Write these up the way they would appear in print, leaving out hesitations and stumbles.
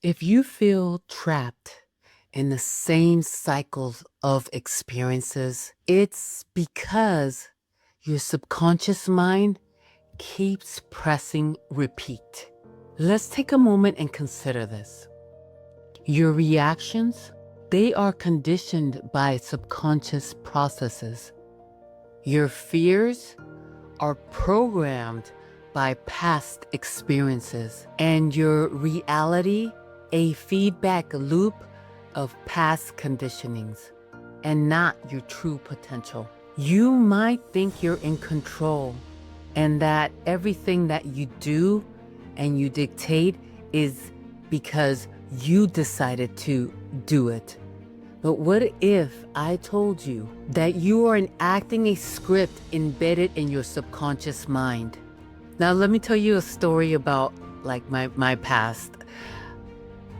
If you feel trapped in the same cycles of experiences, it's because your subconscious mind keeps pressing repeat. Let's take a moment and consider this. Your reactions, they are conditioned by subconscious processes. Your fears are programmed by past experiences, and your reality a feedback loop of past conditionings and not your true potential. You might think you're in control and that everything that you do and you dictate is because you decided to do it. But what if I told you that you are enacting a script embedded in your subconscious mind? Now, let me tell you a story about my past.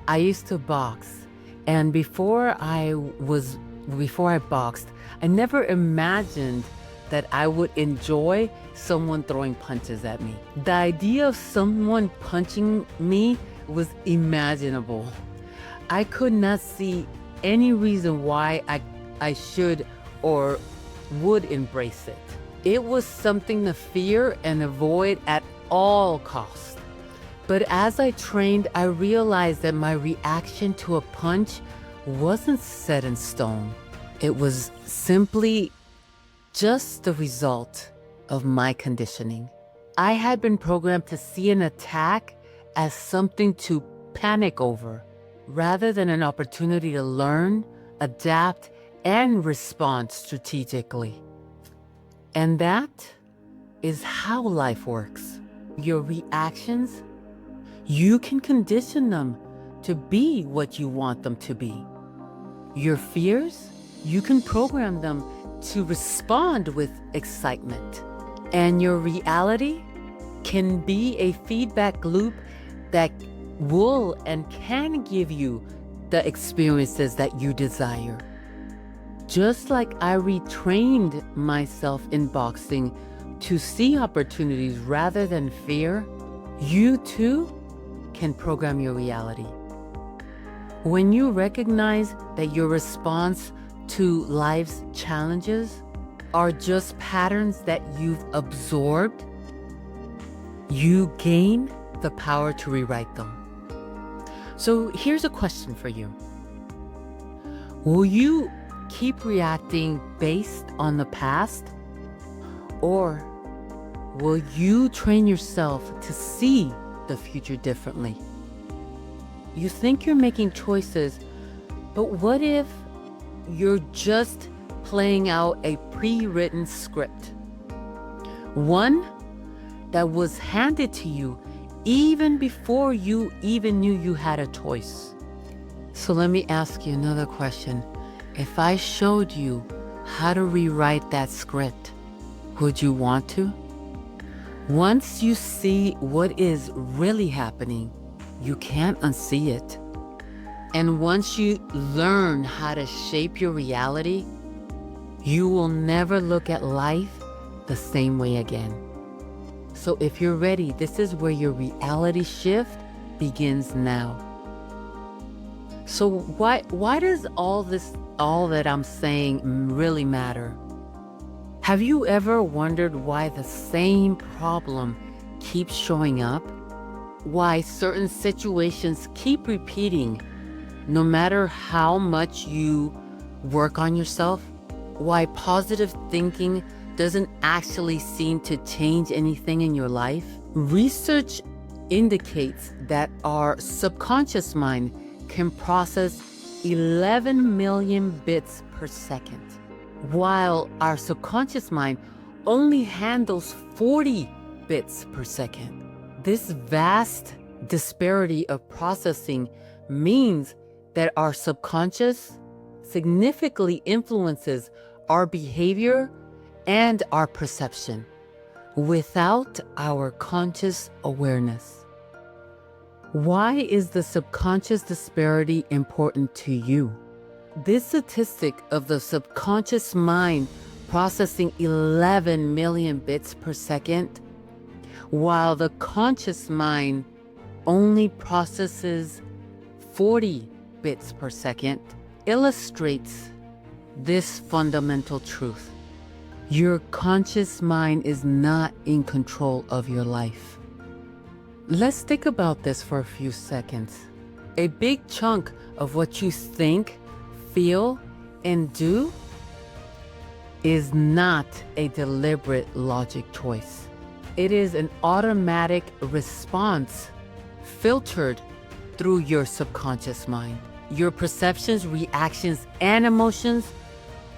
I used to box, and before I boxed, I never imagined that I would enjoy someone throwing punches at me. The idea of someone punching me was imaginable. I could not see any reason why I should or would embrace it. It was something to fear and avoid at all costs. But as I trained, I realized that my reaction to a punch wasn't set in stone. It was simply just the result of my conditioning. I had been programmed to see an attack as something to panic over, rather than an opportunity to learn, adapt, and respond strategically. And that is how life works. Your reactions, you can condition them to be what you want them to be. Your fears, you can program them to respond with excitement. And your reality can be a feedback loop that will and can give you the experiences that you desire. Just like I retrained myself in boxing to see opportunities rather than fear, you too can program your reality. When you recognize that your response to life's challenges are just patterns that you've absorbed, you gain the power to rewrite them. So here's a question for you. Will you keep reacting based on the past? Or will you train yourself to see the future differently? You think you're making choices, but what if you're just playing out a pre-written script? One that was handed to you even before you even knew you had a choice. So let me ask you another question. If I showed you how to rewrite that script, would you want to? Once you see what is really happening, you can't unsee it. And once you learn how to shape your reality, you will never look at life the same way again. So if you're ready, this is where your reality shift begins now. So why does all that I'm saying really matter? Have you ever wondered why the same problem keeps showing up? Why certain situations keep repeating no matter how much you work on yourself? Why positive thinking doesn't actually seem to change anything in your life? Research indicates that our subconscious mind can process 11 million bits per second, while our subconscious mind only handles 40 bits per second. This vast disparity of processing means that our subconscious significantly influences our behavior and our perception without our conscious awareness. Why is the subconscious disparity important to you? This statistic of the subconscious mind processing 11 million bits per second, while the conscious mind only processes 40 bits per second illustrates this fundamental truth. Your conscious mind is not in control of your life. Let's think about this for a few seconds. A big chunk of what you think, feel, and do is not a deliberate logic choice. It is an automatic response filtered through your subconscious mind. Your perceptions, reactions, and emotions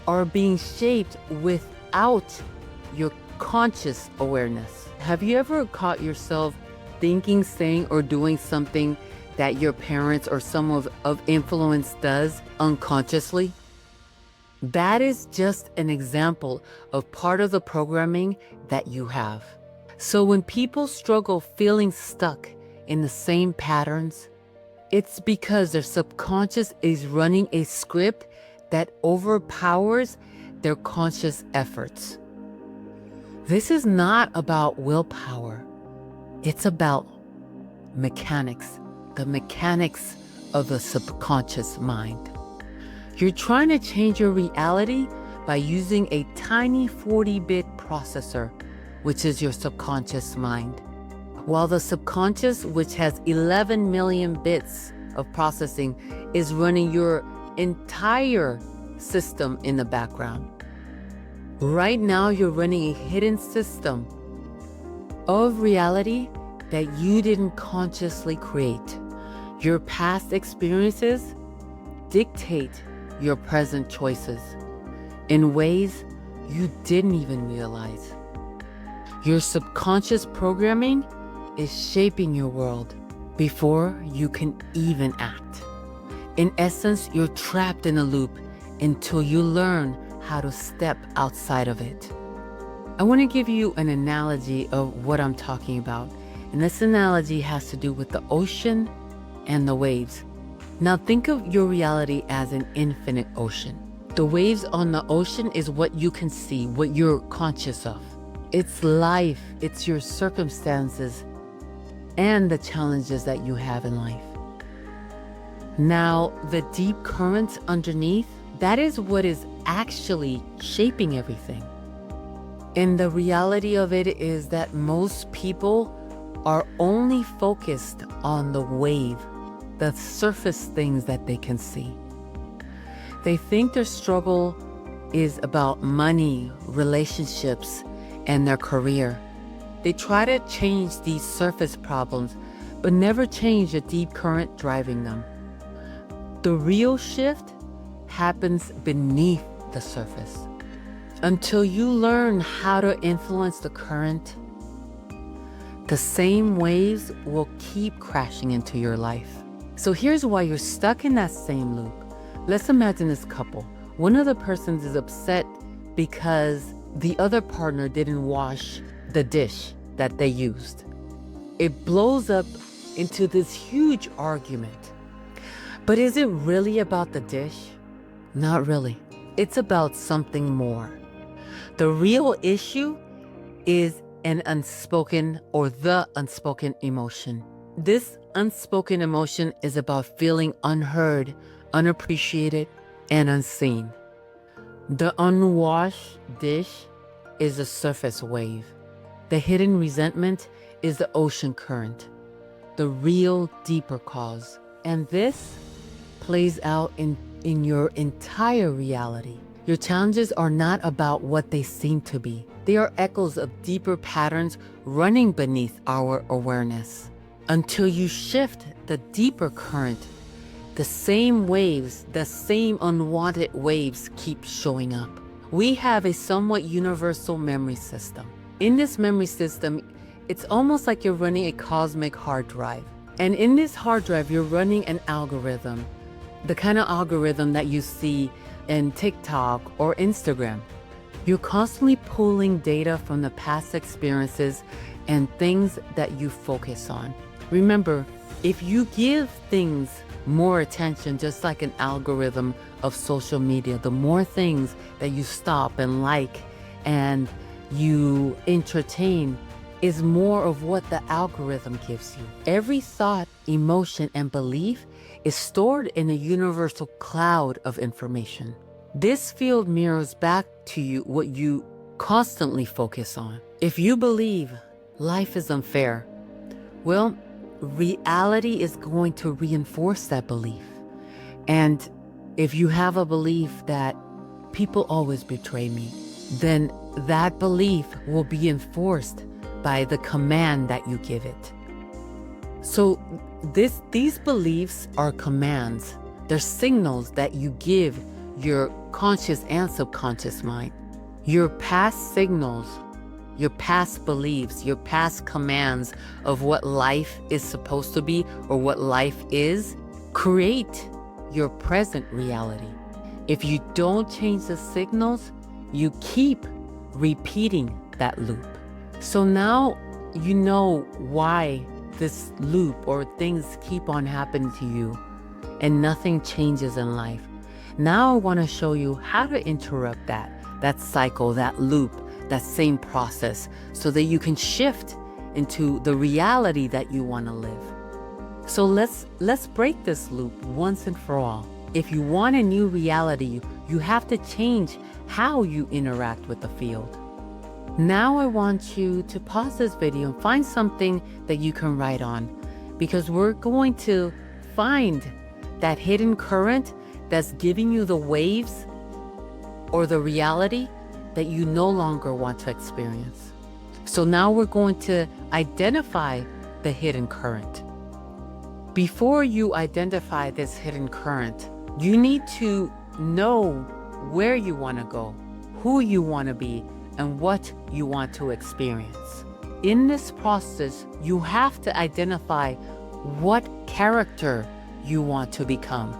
are being shaped without your conscious awareness. Have you ever caught yourself thinking, saying, or doing something that your parents or someone of influence does unconsciously? That is just an example of part of the programming that you have. So when people struggle feeling stuck in the same patterns, it's because their subconscious is running a script that overpowers their conscious efforts. This is not about willpower. It's about mechanics, the mechanics of the subconscious mind. You're trying to change your reality by using a tiny 40-bit processor, which is your subconscious mind. While the subconscious, which has 11 million bits of processing, is running your entire system in the background. Right now, you're running a hidden system of reality that you didn't consciously create. Your past experiences dictate your present choices in ways you didn't even realize. Your subconscious programming is shaping your world before you can even act. In essence, you're trapped in a loop until you learn how to step outside of it. I want to give you an analogy of what I'm talking about. And this analogy has to do with the ocean and the waves. Now think of your reality as an infinite ocean. The waves on the ocean is what you can see, what you're conscious of. It's life, it's your circumstances, and the challenges that you have in life. Now, the deep currents underneath, that is what is actually shaping everything. And the reality of it is that most people are only focused on the wave, the surface things that they can see. They think their struggle is about money, relationships, and their career. They try to change these surface problems, but never change the deep current driving them. The real shift happens beneath the surface. Until you learn how to influence the current, the same waves will keep crashing into your life. So here's why you're stuck in that same loop. Let's imagine this couple. One of the persons is upset because the other partner didn't wash the dish that they used. It blows up into this huge argument. But is it really about the dish? Not really. It's about something more. The real issue is an unspoken or the unspoken emotion. This unspoken emotion is about feeling unheard, unappreciated, and unseen. The unwashed dish is a surface wave. The hidden resentment is the ocean current, the real deeper cause. And this plays out in your entire reality. Your challenges are not about what they seem to be. They are echoes of deeper patterns running beneath our awareness. Until you shift the deeper current, the same waves, the same unwanted waves keep showing up. We have a somewhat universal memory system. In this memory system, it's almost like you're running a cosmic hard drive. And in this hard drive, you're running an algorithm, the kind of algorithm that you see in TikTok or Instagram. You're constantly pulling data from the past experiences and things that you focus on. Remember, if you give things more attention, just like an algorithm of social media, the more things that you stop and like and you entertain, is more of what the algorithm gives you. Every thought, emotion, and belief is stored in a universal cloud of information. This field mirrors back to you what you constantly focus on. If you believe life is unfair, well, reality is going to reinforce that belief. And if you have a belief that people always betray me, then that belief will be enforced by the command that you give it. So these beliefs are commands. They're signals that you give your conscious and subconscious mind. Your past signals, your past beliefs, your past commands of what life is supposed to be or what life is, create your present reality. If you don't change the signals, you keep repeating that loop. So now you know why this loop or things keep on happening to you and nothing changes in life. Now I want to show you how to interrupt that cycle, that loop, that same process, so that you can shift into the reality that you want to live. So let's break this loop once and for all. If you want a new reality, you have to change how you interact with the field. Now I want you to pause this video and find something that you can write on, because we're going to find that hidden current that's giving you the waves or the reality that you no longer want to experience. So now we're going to identify the hidden current. Before you identify this hidden current, you need to know where you want to go, who you want to be, and what you want to experience. In this process, you have to identify what character you want to become.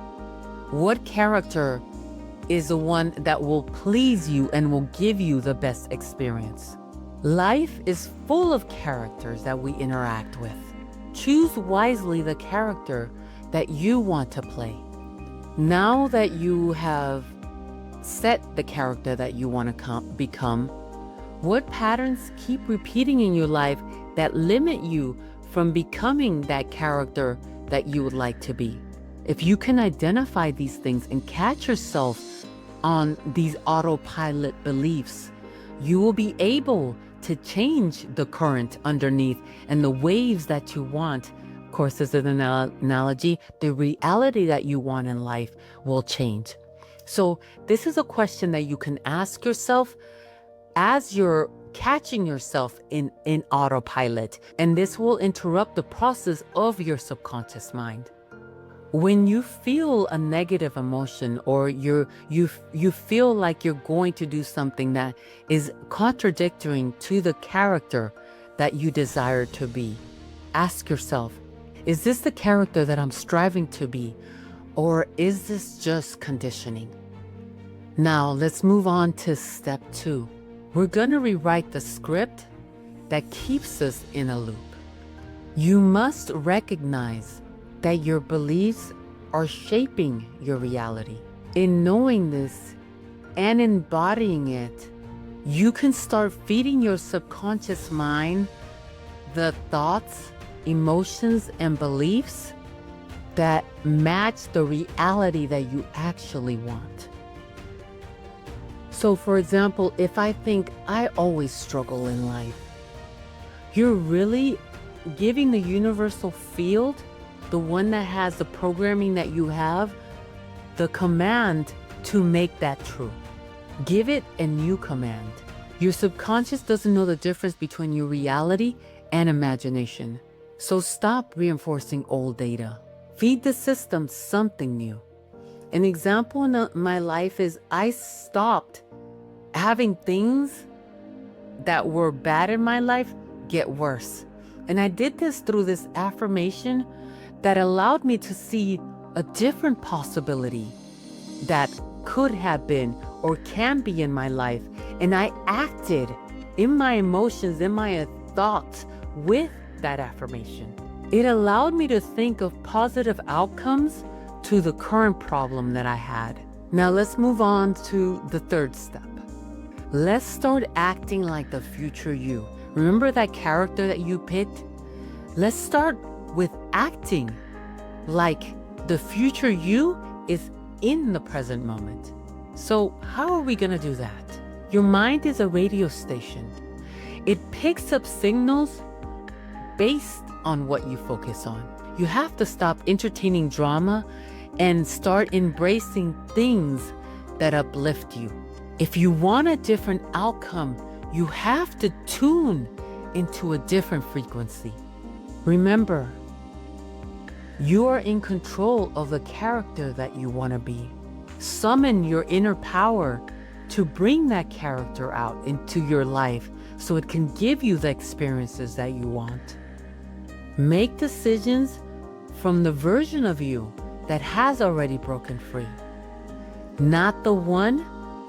What character is the one that will please you and will give you the best experience. Life is full of characters that we interact with. Choose wisely the character that you want to play. Now that you have set the character that you want to become, what patterns keep repeating in your life that limit you from becoming that character that you would like to be? If you can identify these things and catch yourself on these autopilot beliefs, you will be able to change the current underneath and the waves that you want. Of course, as an analogy, the reality that you want in life will change. So this is a question that you can ask yourself as you're catching yourself in autopilot, and this will interrupt the process of your subconscious mind. When you feel a negative emotion, or you feel like you're going to do something that is contradictory to the character that you desire to be, ask yourself, is this the character that I'm striving to be, or is this just conditioning? Now let's move on to step 2. We're going to rewrite the script that keeps us in a loop. You must recognize that your beliefs are shaping your reality. In knowing this and embodying it, you can start feeding your subconscious mind the thoughts, emotions, and beliefs that match the reality that you actually want. So for example, if I think I always struggle in life, you're really giving the universal field, the one that has the programming that you have, the command to make that true. Give it a new command. Your subconscious doesn't know the difference between your reality and imagination. So stop reinforcing old data. Feed the system something new. An example in my life is I stopped having things that were bad in my life get worse. And I did this through this affirmation that allowed me to see a different possibility that could have been or can be in my life. And I acted in my emotions, in my thoughts with that affirmation. It allowed me to think of positive outcomes to the current problem that I had. Now let's move on to the third step. Let's start acting like the future you, Remember that character that you picked? Let's start with acting like the future you is in the present moment. So how are we going to do that? Your mind is a radio station. It picks up signals based on what you focus on. You have to stop entertaining drama and start embracing things that uplift you. If you want a different outcome, you have to tune into a different frequency. Remember, you are in control of the character that you want to be. Summon your inner power to bring that character out into your life so it can give you the experiences that you want. Make decisions from the version of you that has already broken free, not the one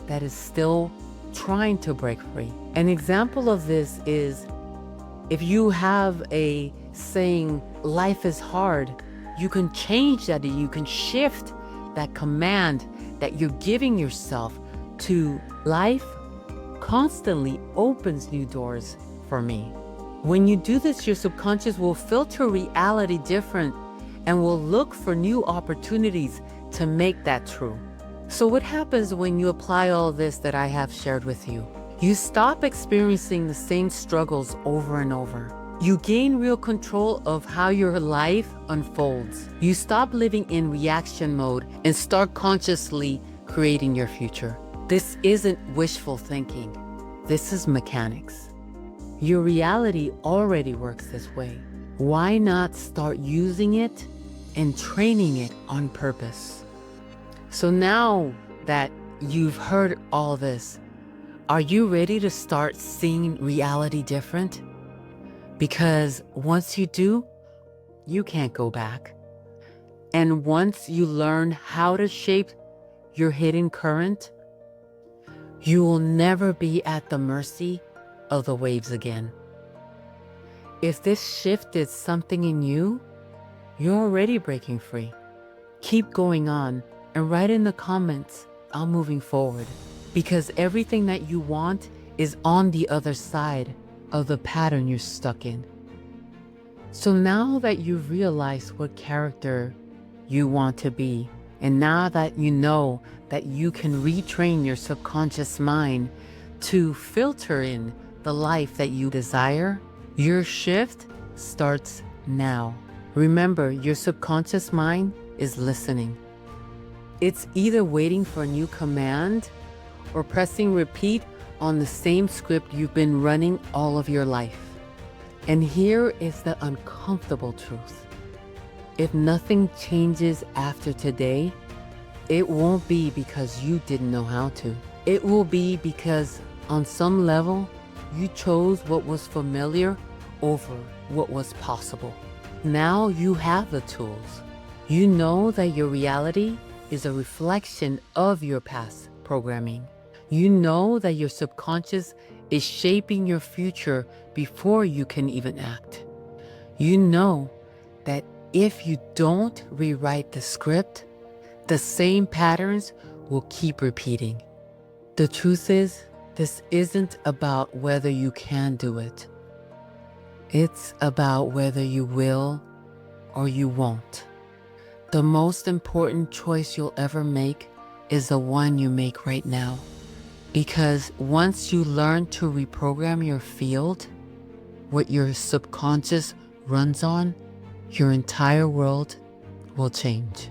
that is still trying to break free. An example of this is if you have a saying, life is hard, you can change that. You can shift that command that you're giving yourself to life constantly opens new doors for me. When you do this, your subconscious will filter reality different and will look for new opportunities to make that true. So what happens when you apply all this that I have shared with you? You stop experiencing the same struggles over and over. You gain real control of how your life unfolds. You stop living in reaction mode and start consciously creating your future. This isn't wishful thinking. This is mechanics. Your reality already works this way. Why not start using it and training it on purpose? So now that you've heard all this, are you ready to start seeing reality different? Because once you do, you can't go back. And once you learn how to shape your hidden current, you will never be at the mercy of the waves again. If this shifted something in you, you're already breaking free. Keep going on and write in the comments, I'm moving forward. Because everything that you want is on the other side of the pattern you're stuck in. So now that you've realized what character you want to be, and now that you know that you can retrain your subconscious mind to filter in the life that you desire, your shift starts now. Remember, your subconscious mind is listening. It's either waiting for a new command or pressing repeat on the same script you've been running all of your life. And here is the uncomfortable truth. If nothing changes after today, it won't be because you didn't know how to. It will be because on some level, you chose what was familiar over what was possible. Now you have the tools. You know that your reality is a reflection of your past programming. You know that your subconscious is shaping your future before you can even act. You know that if you don't rewrite the script, the same patterns will keep repeating. The truth is, this isn't about whether you can do it. It's about whether you will or you won't. The most important choice you'll ever make is the one you make right now. Because once you learn to reprogram your field, what your subconscious runs on, your entire world will change.